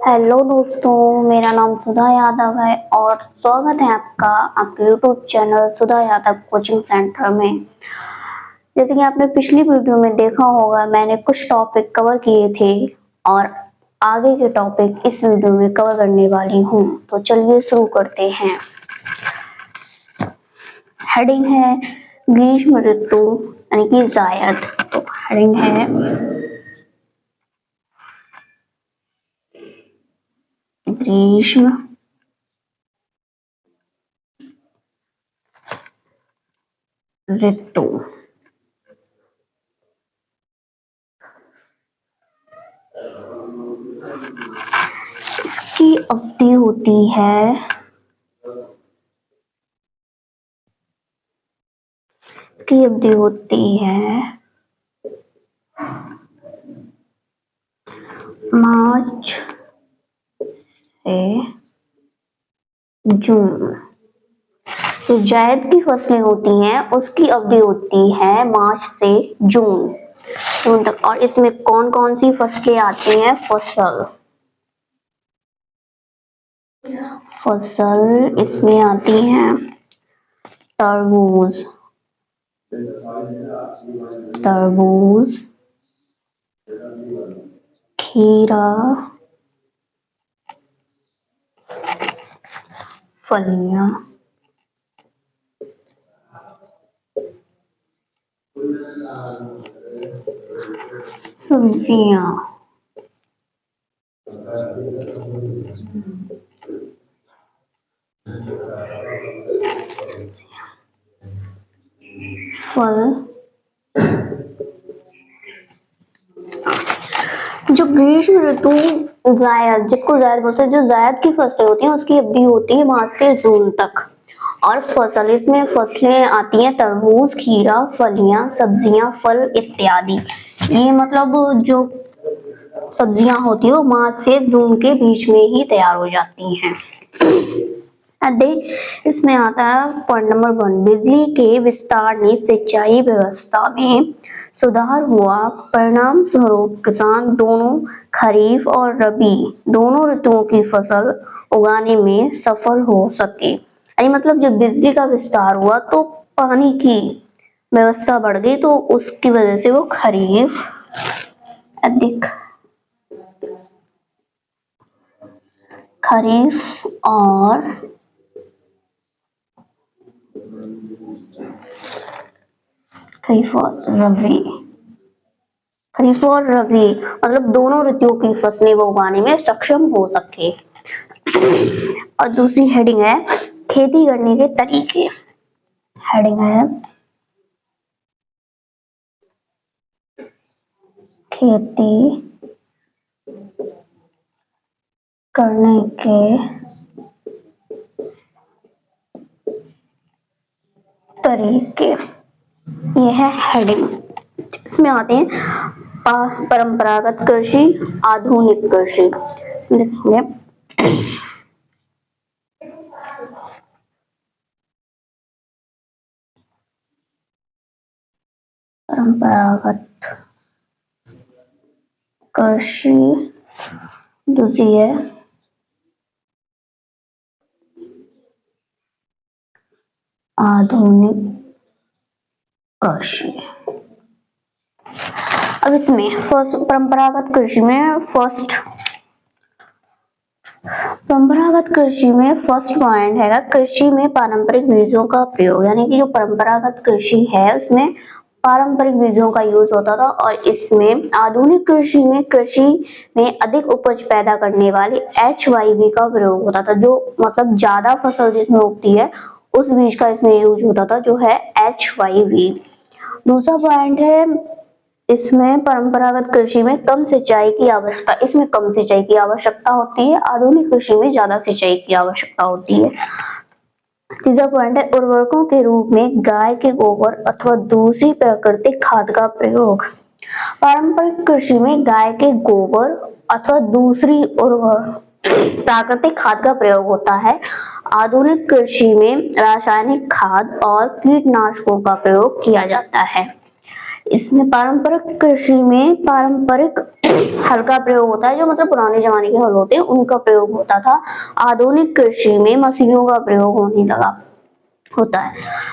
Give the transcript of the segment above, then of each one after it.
Hello दोस्तों, मेरा नाम सुधा यादव है और स्वागत है आपका आपके यूट्यूब चैनल सुधा यादव कोचिंग सेंटर में। जैसे कि आपने पिछली वीडियो में देखा होगा, मैंने कुछ टॉपिक कवर किए थे और आगे के टॉपिक इस वीडियो में कवर करने वाली हूँ। तो चलिए शुरू करते हैं। हेडिंग है ग्रीष्म ऋतु यानी कि जायद। तो हेडिंग है ग्रीष्म ऋतु। इसकी अवधि होती है मार्च से जून। तो जायद की फसलें होती हैं उसकी अवधि होती है मार्च से जून तक। और इसमें कौन कौन सी फसलें आती हैं? फसल इसमें आती हैं तरबूज, खीरा, फलियां, सब्जियां, फल। जो ग्रीष्म ऋतु जायद, जिसको जायद बोलते हैं, जो जायद की फसलें होती हैं उसकी अवधि होती है मार्च से जून तक। और फसल, इसमें फसलें आती हैं तरबूज, खीरा, फलियां, सब्जियां, फल इत्यादि। ये मतलब जो सब्जियां होती है वो मार्च से जून के बीच में ही तैयार हो जाती हैं। इसमें आता है पॉइंट नंबर 1, बिजली के विस्तार ने सिंचाई व्यवस्था में सुधार हुआ। परिणाम स्वरूप किसान दोनों खरीफ और रबी दोनों ऋतुओं की फसल उगाने में सफल हो सके। यानी मतलब जब बिजली का विस्तार हुआ तो पानी की व्यवस्था बढ़ गई, तो उसकी वजह से वो खरीफ और खरीफ और रबी मतलब दोनों ऋतुओं की फसलें वो उगाने में सक्षम हो सके। और दूसरी हेडिंग है खेती करने के तरीके। हेडिंग है खेती करने के तरीके। यह है हेडिंग। इसमें आते हैं परंपरागत कृषि, आधुनिक कृषि। लिखेंगे परंपरागत कृषि, दूसरी है आधुनिक कृषि। अब इसमें परंपरागत कृषि में फर्स्ट पॉइंट है कृषि में पारंपरिक बीजों का प्रयोग। यानी कि जो परंपरागत कृषि है उसमें पारंपरिक बीजों का यूज होता था। और इसमें आधुनिक कृषि में अधिक उपज पैदा करने वाले HYV का प्रयोग होता था। जो मतलब ज्यादा फसल जिसमें उगती है उस बीज का इसमें यूज होता था, जो है HYV। दूसरा पॉइंट है इसमें परंपरागत कृषि में कम सिंचाई की आवश्यकता, इसमें कम सिंचाई की आवश्यकता होती है। आधुनिक कृषि में ज्यादा सिंचाई की आवश्यकता होती है। तीसरा पॉइंट है उर्वरकों के रूप में गाय के गोबर अथवा दूसरी प्राकृतिक खाद का प्रयोग। पारंपरिक कृषि में गाय के गोबर अथवा दूसरी प्राकृतिक खाद का प्रयोग होता है। आधुनिक कृषि में रासायनिक खाद और कीटनाशकों का प्रयोग किया जाता है। इसमें पारंपरिक कृषि में पारंपरिक हल का प्रयोग होता है, जो मतलब पुराने जमाने के हल होते हैं उनका प्रयोग होता था। आधुनिक कृषि में मशीनों का प्रयोग होने लगा होता है।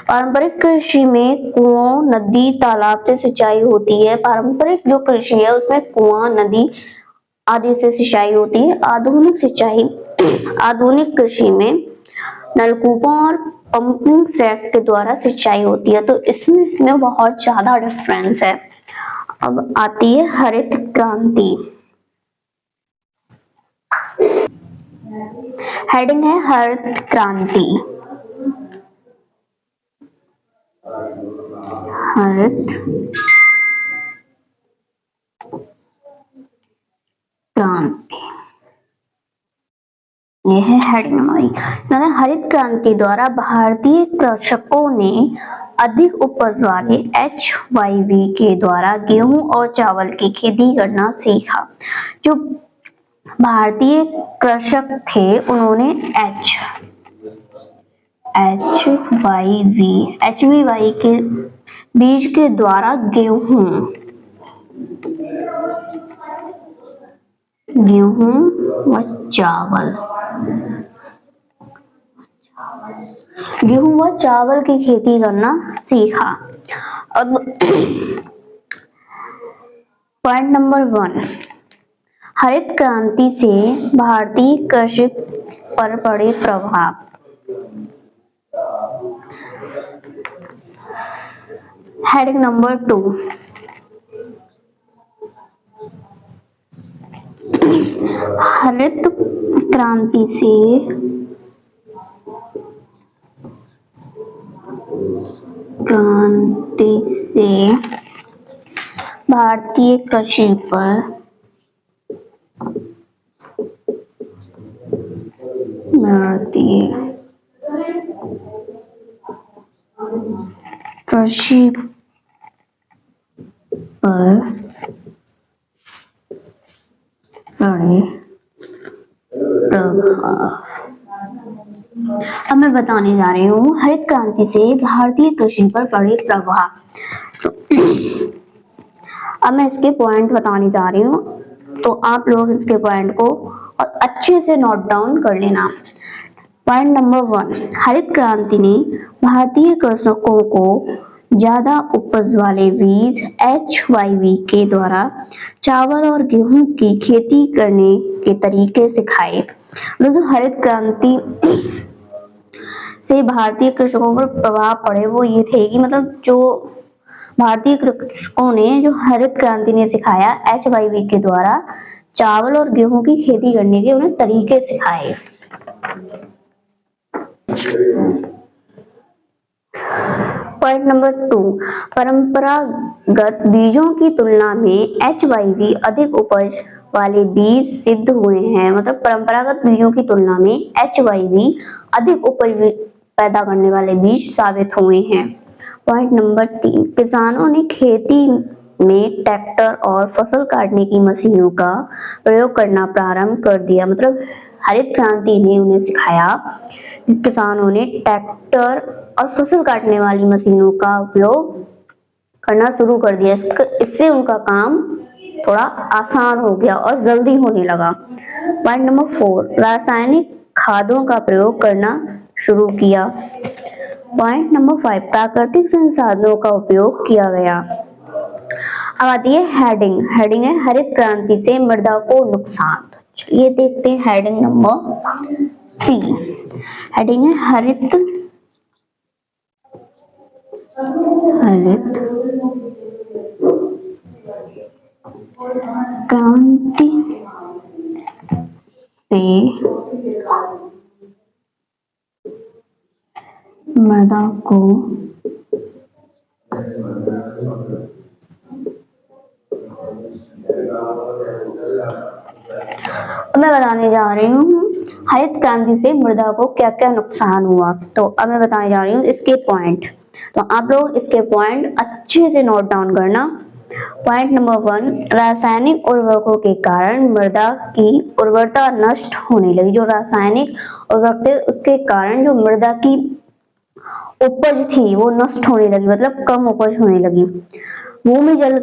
पारंपरिक कृषि में कुओं, नदी, तालाब से सिंचाई होती है। पारंपरिक जो कृषि है उसमें कुआं, नदी आदि से सिंचाई होती है। आधुनिक कृषि में नलकूपों और पंपिंग सेट के द्वारा सिंचाई होती है। तो इसमें बहुत ज्यादा डिफरेंस है। अब आती है हरित क्रांति। हेडिंग है हरित क्रांति। हरित क्रांति, यह है हेडिंग नंबर। हरित क्रांति द्वारा भारतीय कृषकों ने अधिक उपज वाले HYV के द्वारा गेहूं और चावल की खेती करना सीखा। जो भारतीय कृषक थे उन्होंने HYV के बीज के द्वारा गेहूं व चावल की खेती करना सीखा। अब पॉइंट नंबर 1, हरित क्रांति से भारतीय कृषि पर पड़े प्रभाव। हेडिंग नंबर 2, हरित क्रांति से भारतीय कृषि पर पड़े प्रभाव। अब मैं बताने जा रही हूँ हरित क्रांति से भारतीय कृषि पर पड़े प्रभाव। तो अब मैं इसके पॉइंट बताने जा रही हूँ, तो आप लोग इसके पॉइंट को अच्छे से नोट डाउन कर लेना। पॉइंट नंबर 1, हरित क्रांति ने भारतीय कृषकों को ज्यादा उपज वाले बीज HYV के द्वारा चावल और गेहूं की खेती करने के तरीके सिखाए। जो हरित क्रांति से भारतीय कृषकों पर प्रभाव पड़े वो ये थे कि मतलब जो भारतीय कृषकों ने जो हरित क्रांति ने सिखाया HYV के द्वारा चावल और गेहूं की खेती करने के उन्हें तरीके सिखाए। पॉइंट नंबर 2, परंपरागत बीजों की तुलना में HYV अधिक उपज वाले बीज सिद्ध हुए हैं। मतलब परंपरागत बीजों की तुलना में HYV अधिक उपज पैदा करने वाले बीज साबित हुए हैं। पॉइंट नंबर 3, किसानों ने खेती में ट्रैक्टर और फसल काटने की मशीनों का प्रयोग करना प्रारंभ कर दिया। मतलब हरित क्रांति ने उन्हें सिखाया, किसानों ने ट्रैक्टर और फसल काटने वाली मशीनों का उपयोग करना शुरू कर दिया। इससे उनका काम थोड़ा आसान हो गया और जल्दी होने लगा। पॉइंट नंबर 4, रासायनिक खादों का प्रयोग करना शुरू किया। पॉइंट नंबर 5, प्राकृतिक संसाधनों का उपयोग किया गया। अब आती है हेडिंग है हरित क्रांति से मृदा को नुकसान। चलिए देखते हैं हेडिंग नंबर 3। हेडिंग है हरित क्रांति से मृदा को मैं बताने जा रही हूँ हरित क्रांति से मृदा को क्या क्या नुकसान हुआ। तो अब मैं बताने जा रही हूँ इसके पॉइंट। तो आप लोग इसके पॉइंट अच्छे से नोट डाउन करना। पॉइंट नंबर 1, रासायनिक उर्वरकों के कारण मृदा की उर्वरता नष्ट होने लगी। जो रासायनिक उर्वरक थे उसके कारण जो मृदा की उपज थी वो नष्ट होने लगी, मतलब कम उपज होने लगी। भूमि जल,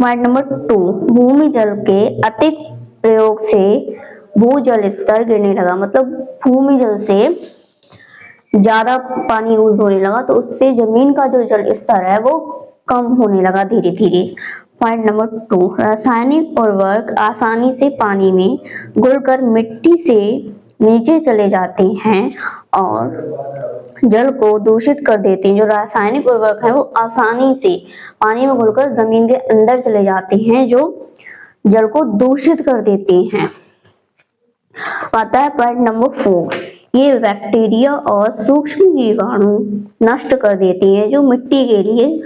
पॉइंट नंबर 2, भूमि जल के अतिक प्रयोग से भूजल स्तर गिरने लगा, मतलब भूमि जल से ज्यादा पानी यूज होने लगा तो उससे जमीन का जो जल स्तर है वो कम होने लगा धीरे धीरे। पॉइंट नंबर 2, रासायनिक उर्वरक आसानी से पानी में घुलकर मिट्टी से नीचे चले जाते हैं और जल को दूषित कर देते हैं। जो रासायनिक उर्वरक है वो आसानी से पानी में घुलकर जमीन के अंदर चले जाते हैं, जो जल को दूषित कर देते हैं। आता है पॉइंट नंबर 4, ये बैक्टीरिया और सूक्ष्म जीवाणु नष्ट कर देते हैं जो मिट्टी के लिए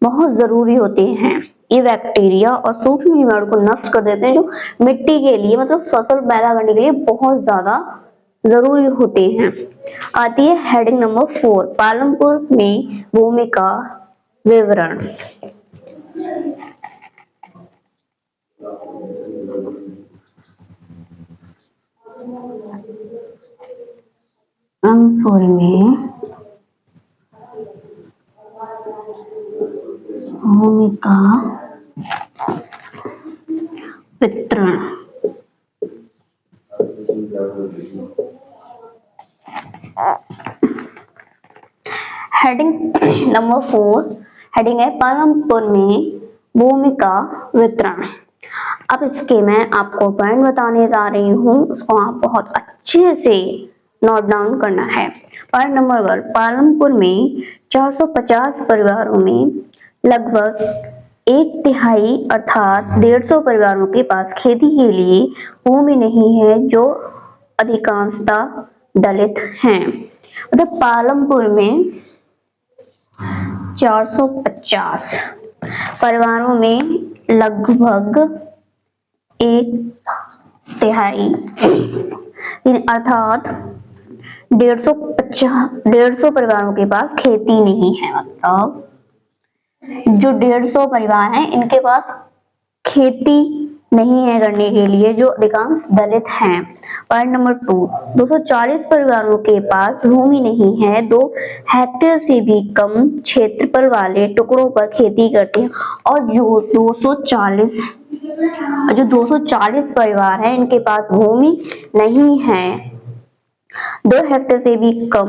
बहुत जरूरी होते हैं। ये बैक्टीरिया और सूक्ष्म जीवाणु को नष्ट कर देते हैं जो मिट्टी के लिए, मतलब फसल पैदा करने के लिए बहुत ज्यादा जरूरी होते हैं। आती है हेडिंग नंबर 4, पालमपुर में भूमि का विवरण। पालमपुर में भूमि का वितरण। हेडिंग नंबर 4, हेडिंग है पालमपुर में भूमि का वितरण। अब इसके मैं आपको पॉइंट बताने जा रही हूँ, उसको आप बहुत अच्छे से नोट डाउन करना है। पॉइंट नंबर 1, पालमपुर में 450 परिवारों में लगभग 1/3 अर्थात 150 परिवारों के पास खेती के लिए भूमि नहीं है, जो अधिकांशतः दलित हैं। मतलब पालमपुर में 450 परिवारों में लगभग 1/3 अर्थात 150 परिवारों के पास खेती नहीं है। मतलब जो 150 परिवार हैं इनके पास खेती नहीं है करने के लिए, जो अधिकांश दलित हैं। पॉइंट नंबर 2, 240 परिवारों के पास भूमि नहीं है, 2 हेक्टेयर से भी कम क्षेत्रफल वाले टुकड़ों पर खेती करते हैं। और जो 240 परिवार हैं इनके पास भूमि नहीं है, 2 हेक्टेयर से भी कम,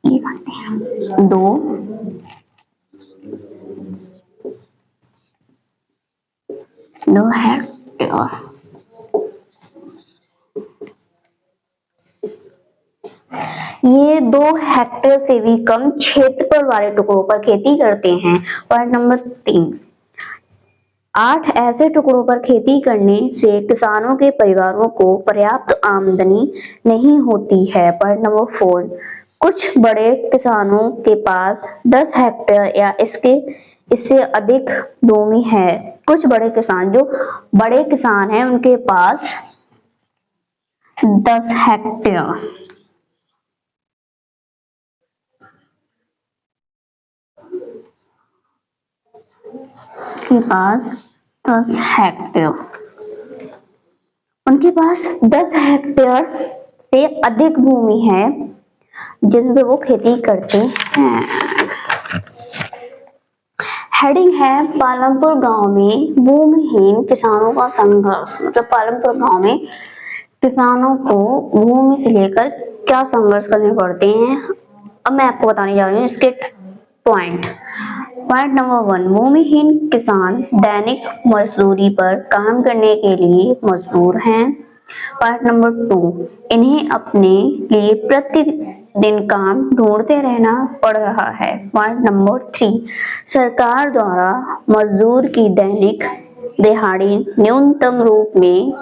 ये बातें हैं 2 हेक्टेयर, ये 2 हेक्टेयर से भी कम क्षेत्रफल वाले टुकड़ों पर खेती करते हैं। पॉइंट नंबर 3, 8 ऐसे टुकड़ों पर खेती करने से किसानों के परिवारों को पर्याप्त आमदनी नहीं होती है। पॉइंट नंबर 4, कुछ बड़े किसानों के पास 10 हेक्टेयर या इससे अधिक भूमि है। कुछ बड़े किसान, जो बड़े किसान हैं उनके पास 10 हेक्टेयर के पास 10 हेक्टेयर, उनके पास 10 हेक्टेयर से अधिक भूमि है जिसमें वो खेती करते हैं। हेडिंग है पालमपुर गांव में भूमिहीन किसानों का संघर्ष। मतलब पालमपुर गांव में किसानों को भूमि से लेकर क्या संघर्ष करने पड़ते हैं, अब मैं आपको बताने जा रही हूँ इसके पॉइंट। पॉइंट नंबर 1, भूमिहीन किसान दैनिक मजदूरी पर काम करने के लिए मजबूर हैं। पॉइंट नंबर 2, इन्हें अपने लिए प्रतिदिन काम ढूंढते रहना पड़ रहा है। पॉइंट नंबर 3, सरकार द्वारा मजदूर की दैनिक दिहाड़ी न्यूनतम रूप में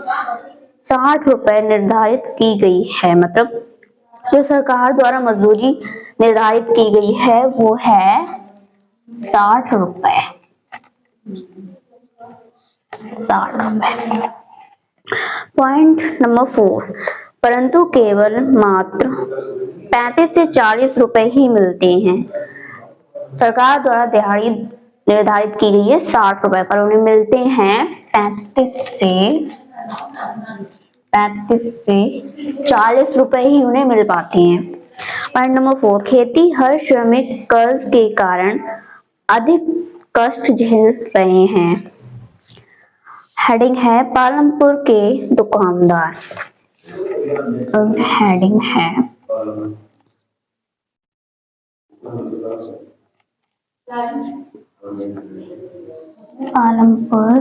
60 रुपए निर्धारित की गई है। मतलब जो सरकार द्वारा मजदूरी निर्धारित की गई है वो है 60 रुपए। 60 रुपए। पॉइंट नंबर 4, परंतु केवल मात्र 35 से 40 रुपए ही मिलते हैं। सरकार द्वारा दिहाड़ी निर्धारित की गई है 60 रुपए, पर उन्हें मिलते हैं 35 से 40 रुपए ही उन्हें मिल पाते हैं। पॉइंट नंबर 4, खेती हर श्रमिक कर्ज के कारण अधिक कष्ट झेल रहे हैं। हेडिंग है पालमपुर के दुकानदार। हेडिंग है पालमपुर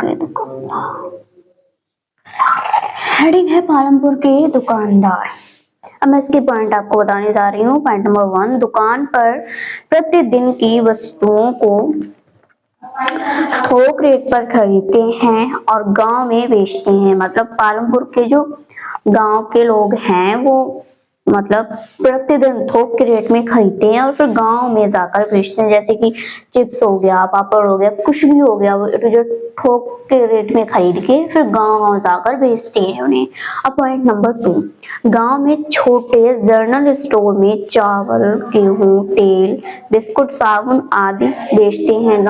के दुकानदार। हेडिंग है पालमपुर के दुकानदार। अब मैं इसके पॉइंट आपको बताने जा रही हूँ। पॉइंट नंबर 1, दुकान पर प्रतिदिन की वस्तुओं को थोक रेट पर खरीदते हैं और गांव में बेचते हैं। मतलब पालमपुर के जो गांव के लोग हैं वो मतलब प्रतिदिन थोक के रेट में खरीदते हैं और फिर गांव में जाकर बेचते हैं। जैसे कि चिप्स हो गया, पापड़ हो गया, कुछ भी हो गया, वो जो थोक के रेट में खरीद के फिर गांव जाकर बेचते हैं उन्हें। अब पॉइंट नंबर 2, गांव में छोटे जनरल स्टोर में चावल, गेहूं, तेल, बिस्कुट, साबुन आदि बेचते हैं।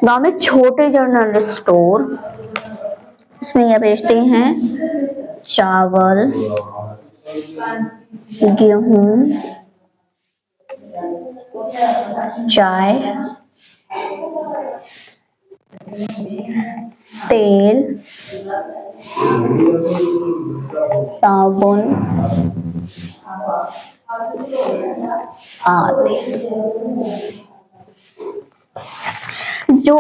गांव में छोटे जनरल स्टोर, इसमें यह बेचते हैं चावल, गेहूं, चाय, तेल, साबुन आदि। जो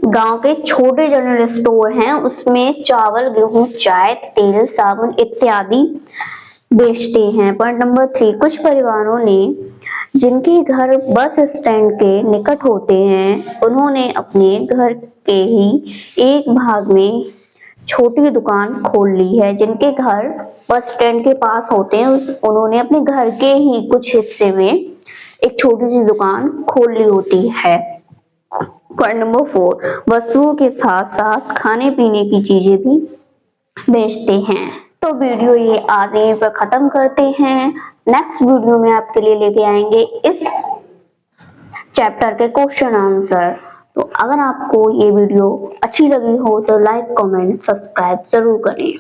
गांव के छोटे जनरल स्टोर हैं उसमें चावल, गेहूं, चाय, तेल, साबुन इत्यादि बेचते हैं। पॉइंट नंबर 3, कुछ परिवारों ने जिनके घर बस स्टैंड के निकट होते हैं उन्होंने अपने घर के ही एक भाग में छोटी दुकान खोल ली है। जिनके घर बस स्टैंड के पास होते हैं उन्होंने अपने घर के ही कुछ हिस्से में एक छोटी सी दुकान खोल ली होती है। पॉइंट नंबर 4, वस्तुओं के साथ साथ खाने पीने की चीजें भी बेचते हैं। तो वीडियो ये आज यहीं पर खत्म करते हैं। नेक्स्ट वीडियो में आपके लिए लेके आएंगे इस चैप्टर के क्वेश्चन आंसर। तो अगर आपको ये वीडियो अच्छी लगी हो तो लाइक, कमेंट, सब्सक्राइब जरूर करें।